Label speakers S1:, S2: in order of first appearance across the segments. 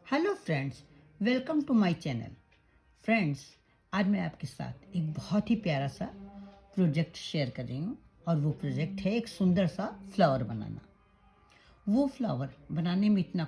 S1: Hello friends, welcome to my channel. Friends, आज मैं आपके साथ एक बहुत ही प्यारा सा प्रोजेक्ट शेयर कर रही हूँ और वो प्रोजेक्ट है एक सुंदर सा फ्लावर बनाना। वो फ्लावर बनाने में इतना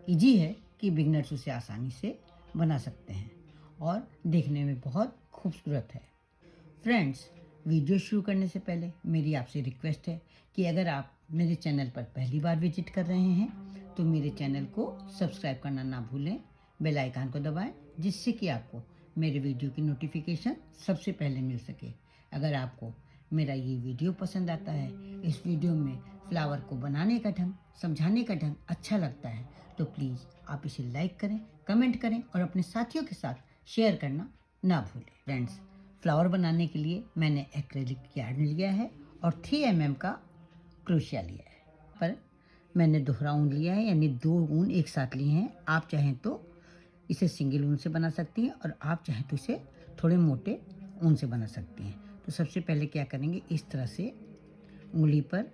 S1: इजी है कि बिगनर्स उसे आसानी से बना सकते हैं और देखने में बहुत खूबसूरत है। फ्रेंड्स, वीडियो शुरू करने से पहले मेरी आपसे रिक्वेस्ट है कि अगर आप मेरे चैनल पर पहली बार विजिट कर रहे हैं तो मेरे चैनल को सब्सक्राइब करना ना भूलें, बेल आइकन को दबाएं जिससे कि आपको मेरे वीडियो की नोटिफिकेशन सबसे पहले मिल सके। अगर आपको मेरा ये वीडियो पसंद आता है, इस वीडियो में फ्लावर को बनाने का ढंग, समझाने का ढंग अच्छा लगता है तो प्लीज़ आप इसे लाइक करें, कमेंट करें और अपने साथियों के साथ शेयर करना ना भूलें। फ्रेंड्स, फ्लावर बनाने के लिए मैंने एक्रेलिक यार्न लिया है और 3 mm का क्रोशिया लिया है। पर मैंने दोहरा ऊन लिया है, यानी 2 ऊन एक साथ लिए हैं। आप चाहें तो इसे सिंगल ऊन से बना सकती हैं और आप चाहें तो इसे थोड़े मोटे ऊन से बना सकती हैं। तो सबसे पहले क्या करेंगे, इस तरह से उंगली पर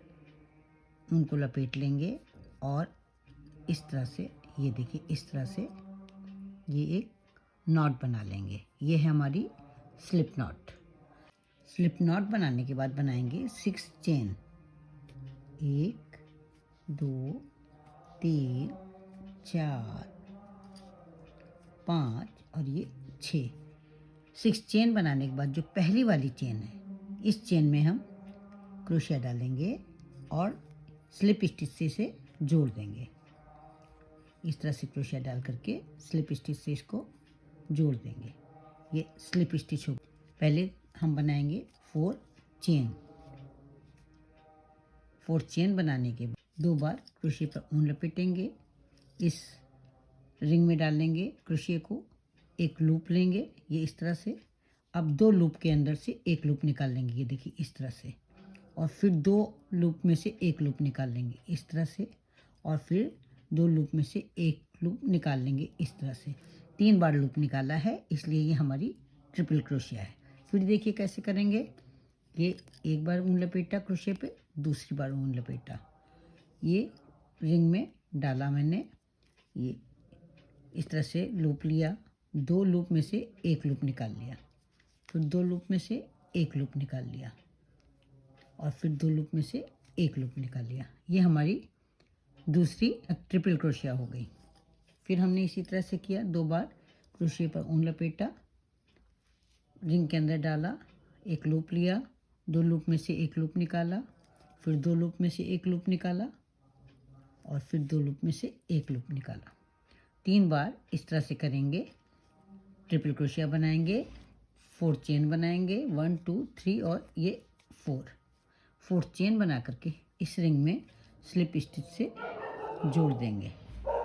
S1: ऊन को लपेट लेंगे और इस तरह से, ये देखिए, इस तरह से ये एक नॉट बना लेंगे। ये है हमारी स्लिप नॉट। स्लिप नॉट बनाने के बाद बनाएंगे 6 चेन। 1 2 3 4 5 और ये 6। 6 चेन बनाने के बाद जो पहली वाली चेन है, इस चेन में हम क्रोशिया डालेंगे और स्लिप स्टिच से जोड़ देंगे। इस तरह से क्रोशिया डाल करके स्लिप स्टिच से इसको जोड़ देंगे। ये स्लिप स्टिच हो। पहले हम बनाएंगे 4 चेन। 4 चेन बनाने के बाद 2 बार क्रोशिया पर ऊन लपेटेंगे, इस रिंग में डाल लेंगे क्रोशिया को, एक लूप लेंगे ये इस तरह से। अब 2 लूप के अंदर से एक लूप निकाल लेंगे, ये देखिए इस तरह से, और फिर 2 लूप में से एक लूप निकाल लेंगे इस तरह से, और फिर 2 लूप में से एक लूप निकाल लेंगे इस तरह से। 3 बार लूप निकाला है, इसलिए ये हमारी ट्रिपल क्रोशिया है। फिर देखिए कैसे करेंगे, ये एक बार ऊन लपेटा क्रोशिया पे, दूसरी बार ऊन लपेटा, ये रिंग में डाला मैंने, ये इस तरह से लूप लिया, 2 लूप में से एक लूप निकाल लिया, फिर 2 लूप में से एक लूप निकाल लिया, और फिर 2 लूप में से एक लूप निकाल लिया। ये हमारी दूसरी ट्रिपल क्रोशिया हो गई। फिर हमने इसी तरह से किया, 2 बार क्रोशिया पर ऊन लपेटा, रिंग के अंदर डाला, एक लूप लिया, 2 लूप में से एक लूप निकाला, फिर 2 लूप में से एक लूप निकाला, और फिर 2 लूप में से एक लूप निकाला। 3 बार इस तरह से करेंगे, ट्रिपल क्रोशिया बनाएंगे, 4 चेन बनाएंगे, 1 2 3 और ये 4 चेन बना करके इस रिंग में स्लिप स्टिच से जोड़ देंगे।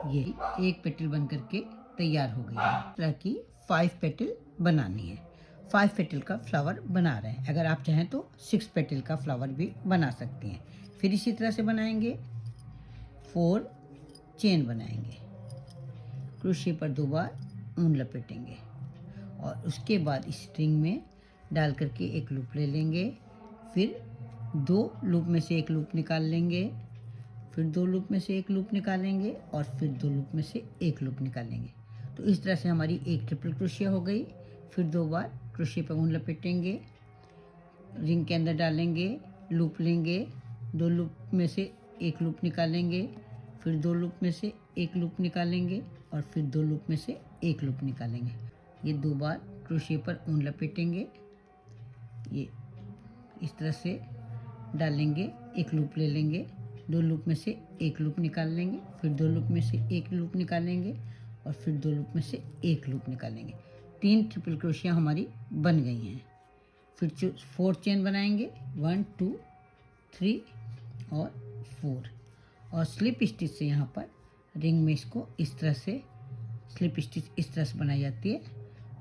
S1: ये एक पेटल बन करके तैयार हो गई है। इस तरह की 5 पेटल बनानी है। 5 पेटल का फ्लावर बना रहे हैं। अगर आप चाहें तो 6 पेटल का फ्लावर भी बना सकती हैं। फिर इसी तरह से बनाएंगे, 4 चेन बनाएंगे, क्रोशिया पर 2 बार ऊन लपेटेंगे और उसके बाद इस रिंग में डाल करके एक लूप ले लेंगे, फिर 2 लूप में से एक लूप निकाल लेंगे, फिर 2 लूप में से एक लूप निकालेंगे, और फिर 2 लूप में से एक लूप निकालेंगे। तो इस तरह से हमारी एक ट्रिपल क्रोशिया हो गई। फिर 2 बार क्रोशिया पर ऊन लपेटेंगे, रिंग के अंदर डालेंगे, लूप लेंगे, 2 लूप में से एक लूप निकालेंगे, फिर 2 लूप में से एक लूप निकालेंगे, और फिर 2 लूप में से एक लूप निकालेंगे। ये 2 बार क्रोशिया पर ऊन लपेटेंगे, ये इस तरह से डालेंगे, एक लूप ले लेंगे, 2 लूप में से एक लूप निकाल लेंगे, फिर 2 लूप में से एक लूप निकालेंगे, और फिर 2 लूप में से एक लूप निकालेंगे। 3 ट्रिपल क्रोशिया हमारी बन गई हैं। फिर 4 चेन बनाएंगे, 1 2 3 और 4, और स्लिप स्टिच से यहाँ पर रिंग में इसको इस तरह से स्लिप स्टिच इस तरह से बनाई जाती है।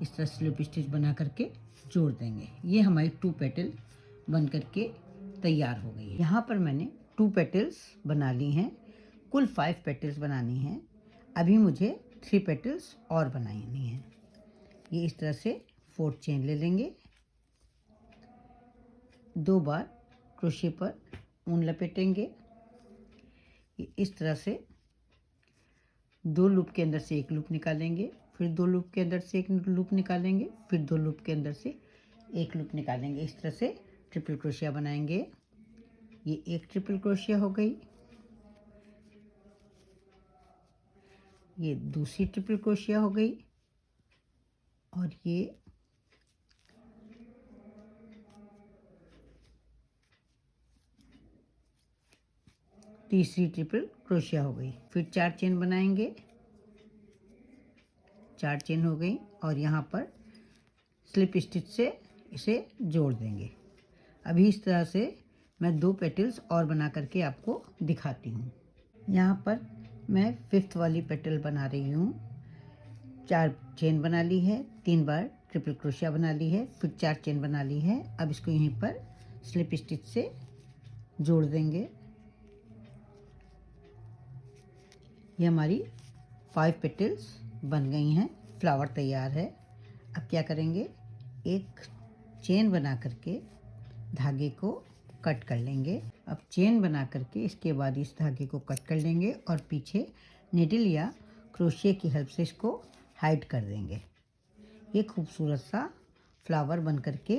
S1: इस तरह स्लिप स्टिच बना करके जोड़ देंगे। ये हमारी 2 पेटल बन करके तैयार हो गई है। यहाँ पर मैंने 2 पेटल्स बना ली हैं। कुल 5 पेटल्स बनानी हैं। अभी मुझे 3 पेटल्स और बनानी हैं। ये इस तरह से 4 चेन ले लेंगे, 2 बार क्रोशिया पर ऊन लपेटेंगे, ये इस तरह से दो लूप के अंदर से एक लूप निकालेंगे, फिर दो लूप के अंदर से एक लूप निकालेंगे, फिर दो लूप के अंदर से एक लूप निकालेंगे। इस तरह से ट्रिपल क्रोशिया बनाएंगे। ये एक ट्रिपल क्रोशिया हो गई, ये दूसरी ट्रिपल क्रोशिया हो गई, और ये तीसरी ट्रिपल क्रोशिया हो गई। फिर 4 चेन बनाएंगे, 4 चेन हो गई, और यहाँ पर स्लिप स्टिच से इसे जोड़ देंगे। अभी इस तरह से मैं 2 पेटल्स और बना करके आपको दिखाती हूँ। यहाँ पर मैं 5th वाली पेटल बना रही हूँ। 4 चेन बना ली है, 3 बार ट्रिपल क्रोशिया बना ली है, फिर 4 चेन बना ली है। अब इसको यहीं पर स्लिप स्टिच से जोड़ देंगे। ये हमारी 5 पेटल्स बन गई हैं, फ्लावर तैयार है। अब क्या करेंगे, एक चेन बना करके धागे को कट कर लेंगे। अब चेन बना करके इसके बाद इस धागे को कट कर लेंगे और पीछे निडल या क्रोशिया की हेल्प से इसको हाइड कर देंगे। ये खूबसूरत सा फ्लावर बन करके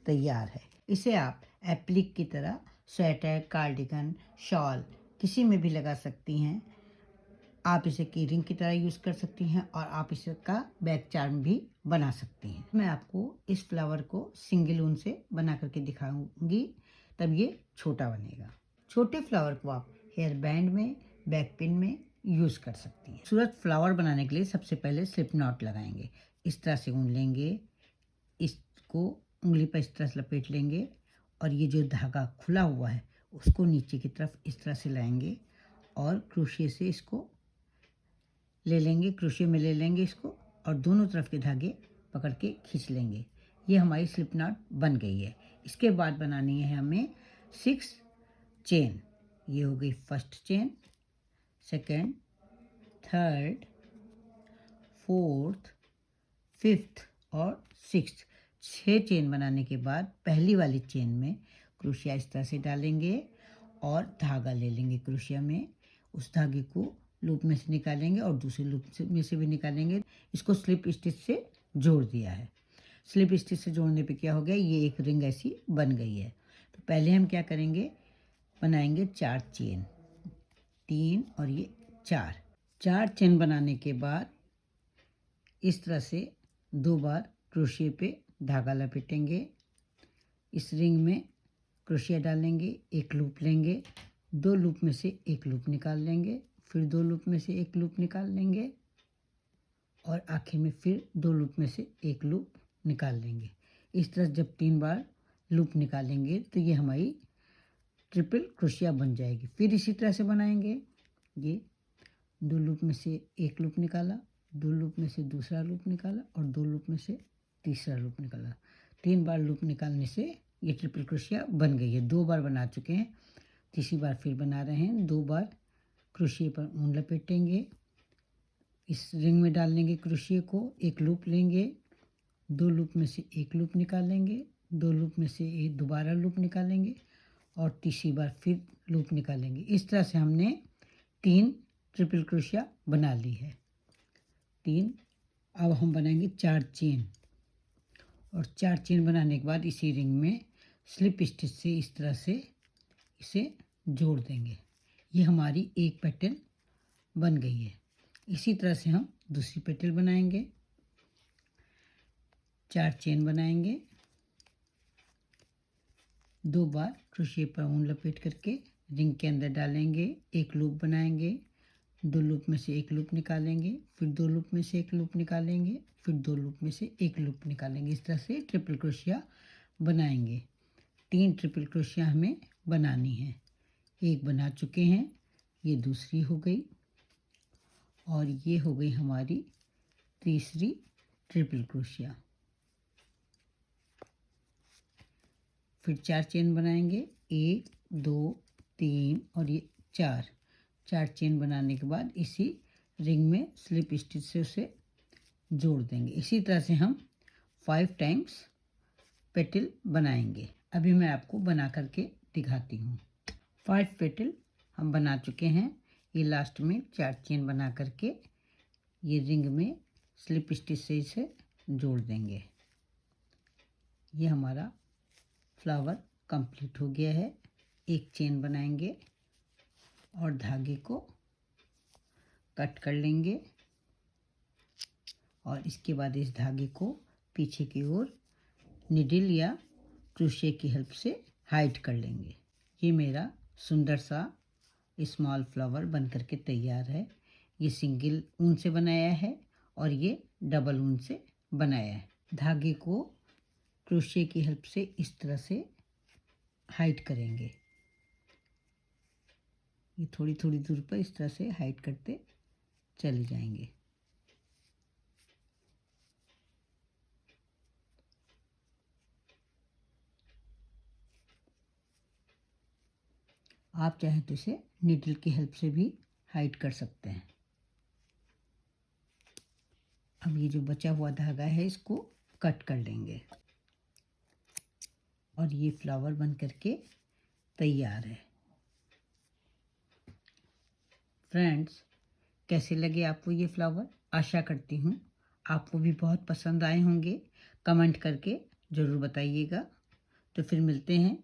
S1: तैयार है। इसे आप एप्लिक की तरह स्वेटर, कार्डिगन, शॉल किसी में भी लगा सकती हैं। आप इसे की रिंग की तरह यूज़ कर सकती हैं और आप इसका बैक चार्म भी बना सकती हैं। मैं आपको इस फ्लावर को सिंगल ऊन से बना करके दिखाऊंगी, तब ये छोटा बनेगा। छोटे फ्लावर को आप हेयर बैंड में, बैक पिन में यूज़ कर सकती हैं। खूबसूरत फ्लावर बनाने के लिए सबसे पहले स्लिप नॉट लगाएंगे। इस तरह से ऊन लेंगे, इसको उंगली पर इस तरह से लपेट लेंगे, और ये जो धागा खुला हुआ है उसको नीचे की तरफ इस तरह से लाएंगे और क्रोशिया से इसको ले लेंगे, क्रोशिया में ले लेंगे इसको, और दोनों तरफ के धागे पकड़ के खींच लेंगे। ये हमारी स्लिप नॉट बन गई है। इसके बाद बनानी है हमें 6 चेन। ये हो गई first chain, second, third, fourth, 5th और 6th। 6 चेन बनाने के बाद पहली वाली चेन में क्रोशिया इस तरह से डालेंगे और धागा ले लेंगे क्रोशिया में। उस धागे को लूप में से निकालेंगे और दूसरे लूप में से भी निकालेंगे। इसको स्लिप स्टिच से जोड़ दिया है। स्लिप स्टिच से जोड़ने पे क्या हो गया, ये एक रिंग ऐसी बन गई है। तो पहले हम क्या करेंगे, बनाएंगे 4 चेन, 3 और ये 4 चेन बनाने के बाद इस तरह से 2 बार क्रोशिया पे धागा लपेटेंगे। इस रिंग में क्रोशिया डालेंगे, एक लूप लेंगे, 2 लूप में से एक लूप निकाल लेंगे, फिर 2 लूप में से एक लूप निकाल लेंगे, और आखिर में फिर 2 लूप में से एक लूप निकाल लेंगे। इस तरह जब 3 बार लूप निकालेंगे तो ये हमारी ट्रिपल क्रोशिया बन जाएगी। फिर इसी तरह से बनाएंगे। ये 2 लूप में से एक लूप निकाला, 2 लूप में से दूसरा लूप निकाला, और 2 लूप में से तीसरा लूप निकाला। 3 बार लूप निकालने से ये ट्रिपल क्रोशिया बन गई है। 2 बार बना चुके हैं, तीसरी बार फिर बना रहे हैं। 2 बार क्रोशिया पर ऊन लपेटेंगे, इस रिंग में डाल लेंगे क्रोशिया को, एक लूप लेंगे, 2 लूप में से एक लूप निकालेंगे, 2 लूप में से एक दोबारा लूप निकालेंगे, और तीसरी बार फिर लूप निकालेंगे। इस तरह से हमने 3 ट्रिपल क्रोशिया बना ली है। 3। अब हम बनाएंगे 4 चेन, और 4 चेन बनाने के बाद इसी रिंग में स्लिप स्टिच से इस तरह से इसे जोड़ देंगे। ये हमारी एक पेटल बन गई है। इसी तरह से हम दूसरी पेटल बनाएंगे। 4 चेन बनाएंगे, 2 बार क्रोशिया पर ऊन लपेट करके रिंग के अंदर डालेंगे, एक लूप बनाएंगे, 2 लूप में से एक लूप निकालेंगे, फिर 2 लूप में से एक लूप निकालेंगे, फिर 2 लूप में से एक लूप निकालेंगे। इस तरह से ट्रिपल क्रोशिया बनाएंगे। 3 ट्रिपल क्रोशिया हमें बनानी है। एक बना चुके हैं, ये दूसरी हो गई, और ये हो गई हमारी तीसरी ट्रिपल क्रोशिया। फिर 4 चेन बनाएंगे, 1, 2, 3 और ये 4 चेन बनाने के बाद इसी रिंग में स्लिप स्टिच से उसे जोड़ देंगे। इसी तरह से हम 5 टाइम्स पेटल बनाएंगे। अभी मैं आपको बना करके दिखाती हूँ। 5 पेटल हम बना चुके हैं। ये लास्ट में 4 चेन बना करके ये रिंग में स्लिप स्टिच से इसे जोड़ देंगे। ये हमारा फ्लावर कंप्लीट हो गया है। एक चेन बनाएंगे और धागे को कट कर लेंगे और इसके बाद इस धागे को पीछे की ओर निडल या क्रोशे की हेल्प से हाइड कर लेंगे। ये मेरा सुंदर सा स्मॉल फ्लावर बन करके तैयार है। ये सिंगल ऊन से बनाया है और ये डबल ऊन से बनाया है। धागे को क्रोशे की हेल्प से इस तरह से हाइड करेंगे। ये थोड़ी थोड़ी दूर पर इस तरह से हाइड करते चले जाएंगे। आप चाहें तो इसे नीडल की हेल्प से भी हाइड कर सकते हैं। अब ये जो बचा हुआ धागा है इसको कट कर लेंगे और ये फ्लावर बन करके तैयार है। फ्रेंड्स, कैसे लगे आपको ये फ्लावर? आशा करती हूँ आपको भी बहुत पसंद आए होंगे। कमेंट करके ज़रूर बताइएगा। तो फिर मिलते हैं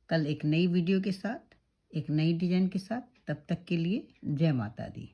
S1: कल एक नई वीडियो के साथ, एक नई डिज़ाइन के साथ। तब तक के लिए जय माता दी।